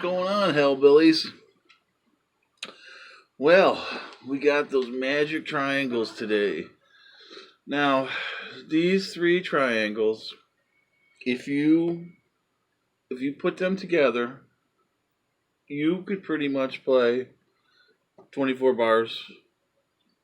going on, Hellbillies? Well, we got those magic triangles today. Now, these three triangles, if you put them together, you could pretty much play 24 bars,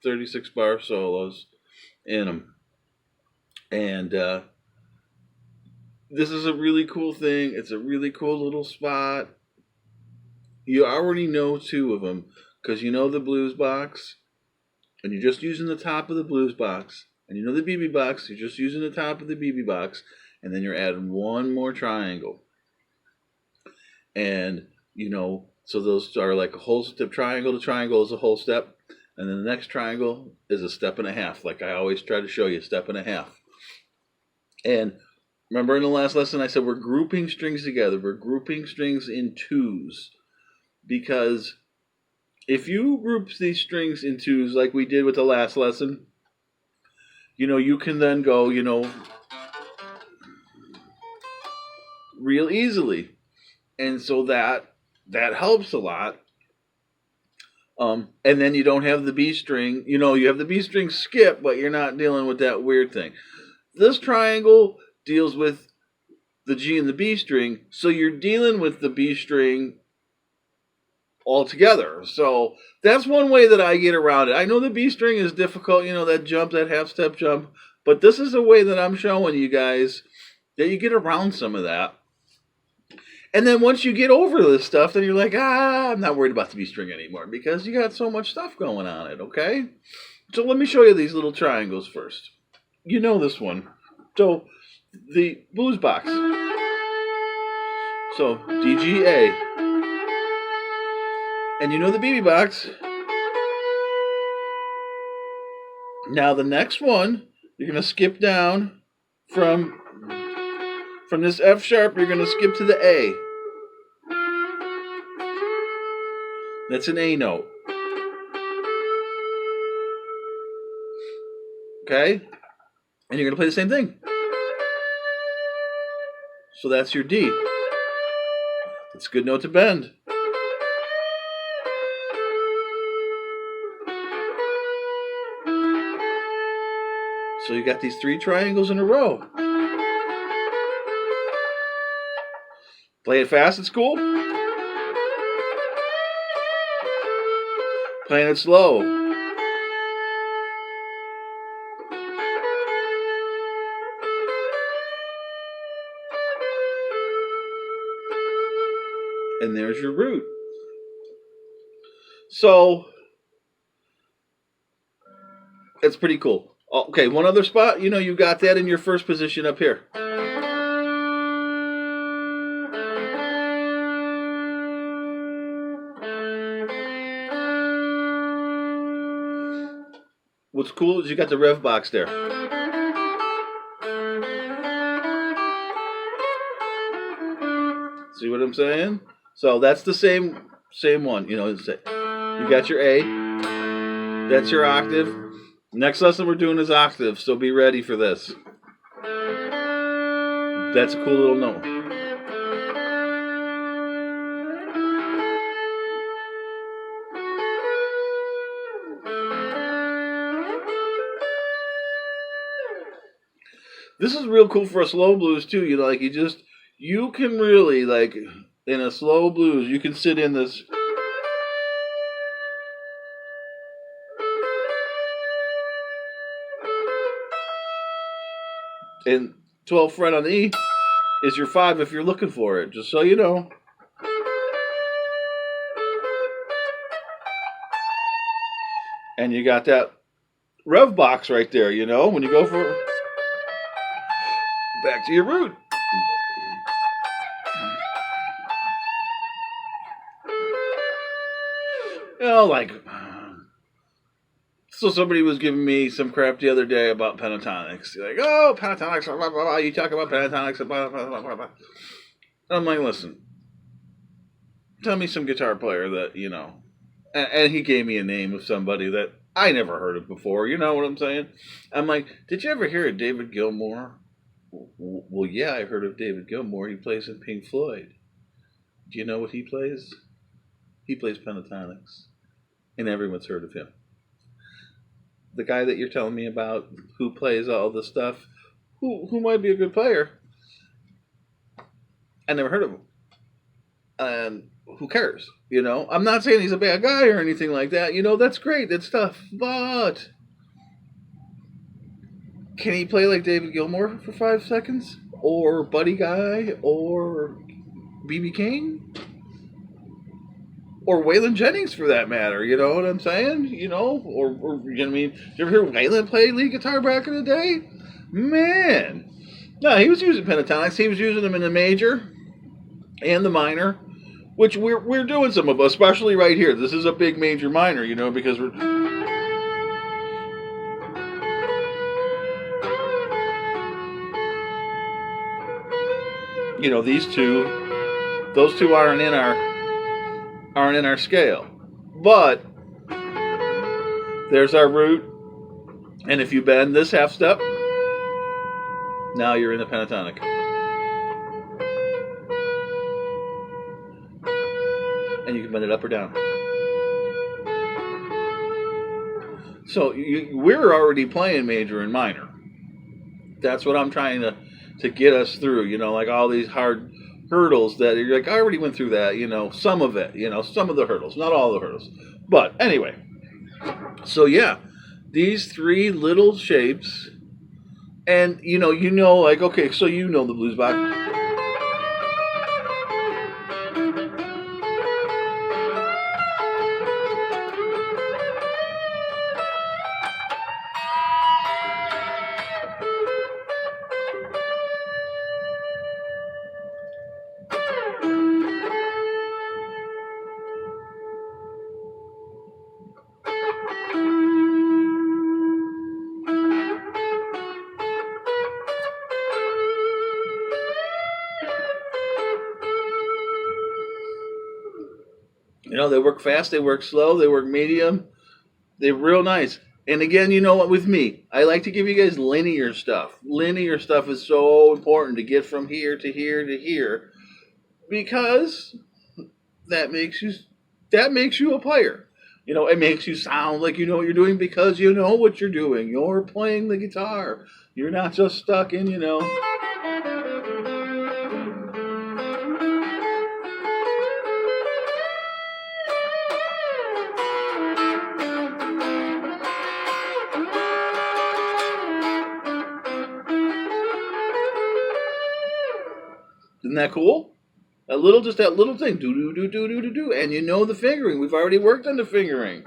36 bar solos in them. And this is a really cool thing. It's a really cool little spot. You already know two of them because you know the bluz box, and you're just using the top of the bluz box. And you know the BB box, you're just using the top of the BB box, and then you're adding one more triangle. And, so those are like a whole step. Triangle to triangle is a whole step. And then the next triangle is a step and a half. Like I always try to show you, step and a half. And remember in the last lesson I said we're grouping strings together. We're grouping strings in twos. Because if you group these strings in twos like we did with the last lesson, you can then go, real easily. And so that helps a lot. And then you don't have the B string. You have the B string skip, but you're not dealing with that weird thing. This triangle deals with the G and the B string, so you're dealing with the B string altogether. So that's one way that I get around it. I know the B string is difficult, that jump, that half step jump, but this is a way that I'm showing you guys that you get around some of that. And then once you get over this stuff, then you're like, I'm not worried about the B string anymore because you got so much stuff going on it, okay? So let me show you these little triangles first. You know this one. So the bluz box. So D, G, A. And you know the BB box. Now the next one, you're going to skip down from this F sharp, you're going to skip to the A. That's an A note. Okay? And you're going to play the same thing. So that's your D. It's a good note to bend. So you got these three triangles in a row. Play it fast at school. Playing it slow. And there's your root. So it's pretty cool. Okay, one other spot. You got that in your first position up here. What's cool is you got the rev box there. See what I'm saying? So that's the same one. You got your A. That's your octave. Next lesson we're doing is octave, so be ready for this. That's a cool little note. This is real cool for a slow blues too. You can really, in a slow blues, you can sit in this. And 12th fret on the E is your 5 if you're looking for it, just so you know. And you got that rev box right there, when you go for back to your root. So somebody was giving me some crap the other day about pentatonics. Like, oh, pentatonics, blah, blah, blah. You talk about pentatonics, blah, blah, blah, blah, blah. I'm like, listen, tell me some guitar player that, and he gave me a name of somebody that I never heard of before. You know what I'm saying? I'm like, did you ever hear of David Gilmour? Well, yeah, I heard of David Gilmour. He plays in Pink Floyd. Do you know what he plays? He plays Pentatonics. And everyone's heard of him. The guy that you're telling me about who plays all the stuff, who might be a good player, I never heard of him. And who cares? I'm not saying he's a bad guy or anything like that. That's great. That's tough. But can he play like David Gilmour for 5 seconds? Or Buddy Guy? Or B.B. King? Or Waylon Jennings, for that matter, you know what I'm saying? Or you did you ever hear Waylon play lead guitar back in the day? Man. No, he was using pentatonics. He was using them in the major and the minor, which we're doing some of, especially right here. This is a big major minor, because we're... those two aren't in our scale. But there's our root, and if you bend this half step, now you're in the pentatonic. And you can bend it up or down. So we're already playing major and minor. That's what I'm trying to get us through, like all these hard hurdles that you're like, I already went through that, some of it, some of the hurdles, not all the hurdles. But anyway, so yeah, these three little shapes, and like, okay, so the blues box. They work fast, they work slow, they work medium. They're real nice. And again, you know what, with me, I like to give you guys linear stuff. Linear stuff is so important to get from here to here to here, because that makes you a player. It makes you sound like you know what you're doing, because you know what you're doing. You're playing the guitar. You're not just stuck in, Isn't that cool? That little thing, do do do do do do do, and the fingering. We've already worked on the fingering.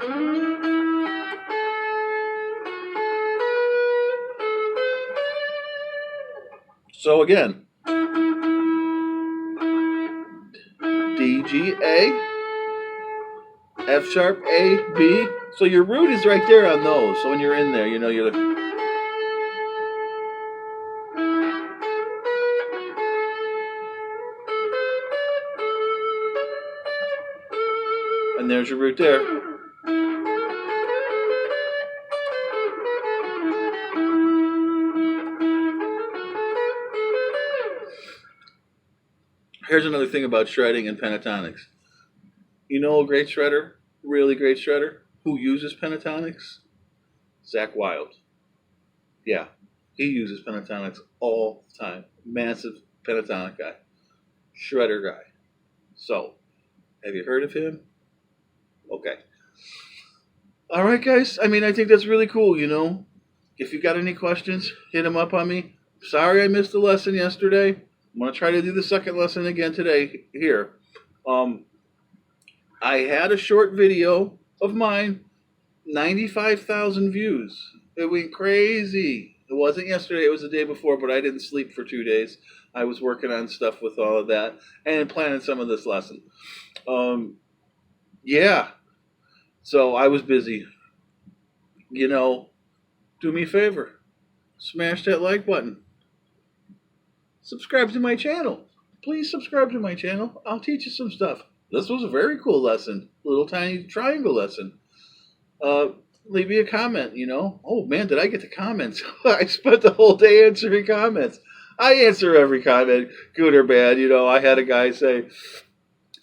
So again, D G A, F sharp A B. So your root is right there on those. So when you're in there, you're. And there's your root there. Here's another thing about shredding and pentatonics. A great shredder, really great shredder, who uses pentatonics? Zach Wilde. Yeah, he uses pentatonics all the time. Massive pentatonic guy. Shredder guy. So, have you heard of him? Okay. All right, guys. I think that's really cool, If you got any questions, hit them up on me. Sorry I missed the lesson yesterday. I'm going to try to do the second lesson again today here. I had a short video of mine, 95,000 views. It went crazy. It wasn't yesterday, it was the day before, but I didn't sleep for 2 days. I was working on stuff with all of that and planning some of this lesson. Yeah. So I was busy. Do me a favor. Smash that like button. Subscribe to my channel. Please subscribe to my channel. I'll teach you some stuff. This was a very cool lesson. Little tiny triangle lesson. Leave me a comment, Oh man, did I get the comments? I spent the whole day answering comments. I answer every comment, good or bad. I had a guy say,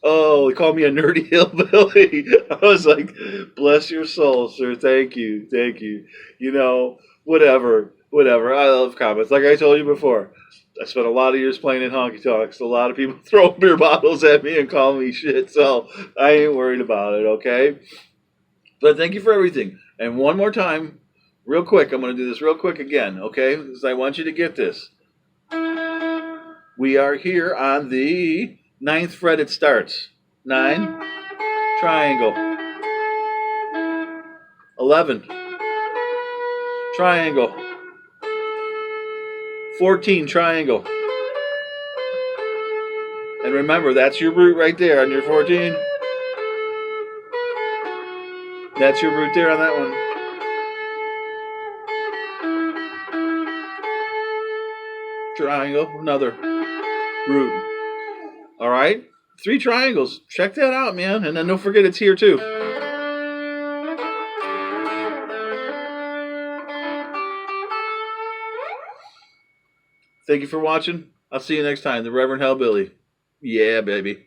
Oh, he called me a nerdy hillbilly. I was like, bless your soul, sir. Thank you. Thank you. You know, whatever. Whatever. I love comments. Like I told you before, I spent a lot of years playing in honky tonks. A lot of people throw beer bottles at me and call me shit. So I ain't worried about it, okay? But thank you for everything. And one more time, real quick, I'm going to do this real quick again, okay? Because I want you to get this. We are here on the ninth fret. It starts. 9, triangle. 11, triangle. 14, triangle. And remember, that's your root right there on your 14. That's your root there on that one. Triangle, another root. All right? 3 triangles. Check that out, man. And then don't forget it's here too. Thank you for watching. I'll see you next time. The Reverend Hellbilly. Yeah, baby.